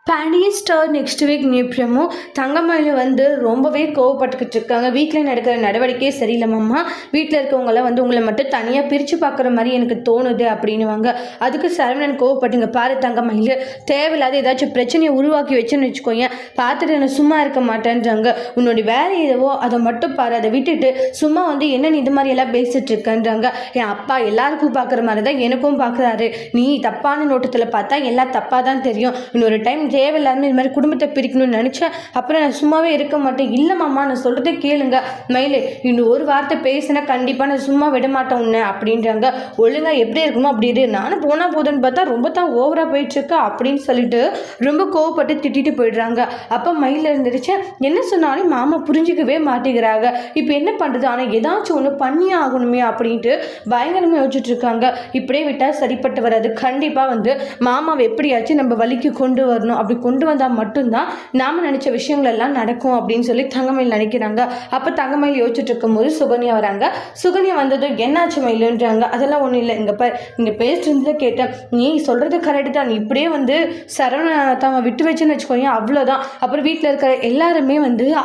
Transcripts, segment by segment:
பேண்டியன் star next week நியூப்ரமும் தங்கமயில் ரொம்பவே கோவப்பட்டுக்கிட்டு இருக்காங்க. வீட்டில் நடக்கிற நடவடிக்கையே சரியில்லை மாமா, வீட்டில் இருக்கவங்களாம் உங்களை மட்டும் தனியாக பிரித்து பார்க்குற மாதிரி எனக்கு தோணுது அப்படின்னுவாங்க. அதுக்கு சரவணன் கோவப்பட்டுங்க, பாரு தங்கமயில், தேவையில்லாத ஏதாச்சும் பிரச்சனையை உருவாக்கி வச்சுன்னு வச்சுக்கோங்க, பார்த்துட்டு நான் சும்மா இருக்க மாட்டேன்றாங்க. உன்னுடைய வேலை எதுவோ அதை மட்டும் பாரு, அதை விட்டுட்டு சும்மா என்ன நீ இது மாதிரி எல்லாம் பேசிட்டு இருக்கேன்றாங்க. என் அப்பா எல்லாருக்கும் பார்க்குற மாதிரி தான் எனக்கும் பார்க்குறாரு, நீ தப்பான நோட்டத்தில் பார்த்தா எல்லாம் தப்பாக தான் தெரியும். இன்னொரு டைம் தேவையில்லாமல் இது மாதிரி குடும்பத்தை பிரிக்கணும்னு நினச்சேன், அப்புறம் நான் சும்மாவே இருக்க மாட்டேன். இல்லை மாமா, நான் சொல்கிறதே கேளுங்க மயிலே, இன்னும் ஒரு வார்த்தை பேசினா கண்டிப்பாக நான் சும்மா விட மாட்டேன் உன்னை அப்படின்றாங்க. ஒழுங்காக எப்படி இருக்கணுமோ அப்படி இரு, நானும் போனால் போதுன்னு பார்த்தா ரொம்ப தான் ஓவராக போயிட்டுருக்கா அப்படின்னு சொல்லிட்டு ரொம்ப கோவப்பட்டு திட்டிட்டு போயிடுறாங்க. அப்போ மயில் இருந்துருச்சு, என்ன சொன்னாலும் மாமா புரிஞ்சிக்கவே மாட்டேங்கிறாங்க, இப்போ என்ன பண்ணுறது, ஆனால் ஏதாச்சும் ஒன்று பண்ணியே ஆகணுமே அப்படின்ட்டு பயங்கரமாக யோசிச்சுட்டு இருக்காங்க. இப்படியே விட்டால் சரிப்பட்டு வராது, கண்டிப்பாக மாமாவை எப்படியாச்சும் நம்ம வழிக்கு கொண்டு வரணும், அப்படி கொண்டு வந்தால் மட்டும்தான் நாம் நினச்ச விஷயங்கள் எல்லாம் நடக்கும் அப்படின்னு சொல்லி தங்கமயில் நினைக்கிறாங்க. அப்போ தங்கமயில் யோசிச்சுட்டு இருக்கும்போது சுகன்யா வராங்க. சுகன்யா வந்ததும் என்னாச்சு மயிலுன்றாங்க. அதெல்லாம் ஒன்றும் இல்லை, இங்கே நீங்கள் பேசிட்டு இருந்ததை கேட்டேன், நீ சொல்கிறது கரெக்டு தான், நீ இப்படியே சரவணாவை விட்டு வச்சுன்னு வச்சுக்கோங்க, அவ்வளோதான். அப்புறம் வீட்டில் இருக்கிற எல்லாருமே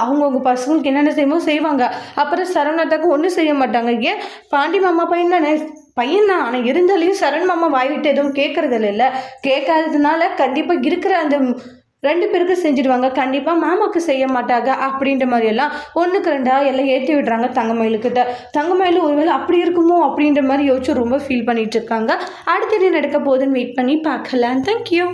அவங்கவுங்க பசங்களுக்கு என்னென்ன செய்யுமோ செய்வாங்க, அப்புறம் சரவணாத்தாக்கு ஒன்றும் செய்ய மாட்டாங்க. ஏன் பாண்டி மாமா பையன் தானே, பையன் தான், ஆனால் இருந்தாலையும் சரண் மாமா வாய்விட்டு எதுவும் கேட்கறது இல்லை, கேட்காததுனால கண்டிப்பாக இருக்கிற அந்த 2 பேருக்கு செஞ்சுடுவாங்க, கண்டிப்பாக மாமாவுக்கு செய்ய மாட்டாங்க அப்படின்ற மாதிரியெல்லாம் 1க்கு 2 எல்லாம் ஏற்றி விடுறாங்க தங்கமயிலுக்கிட்ட. தங்கமயில் ஒருவேளை அப்படி இருக்குமோ அப்படின்ற மாதிரி யோசிச்சு ரொம்ப ஃபீல் பண்ணிட்டு இருக்காங்க. அடுத்து என்ன நடக்க போகுதுன்னு வெயிட் பண்ணி பார்க்கலாம். தேங்க்யூ.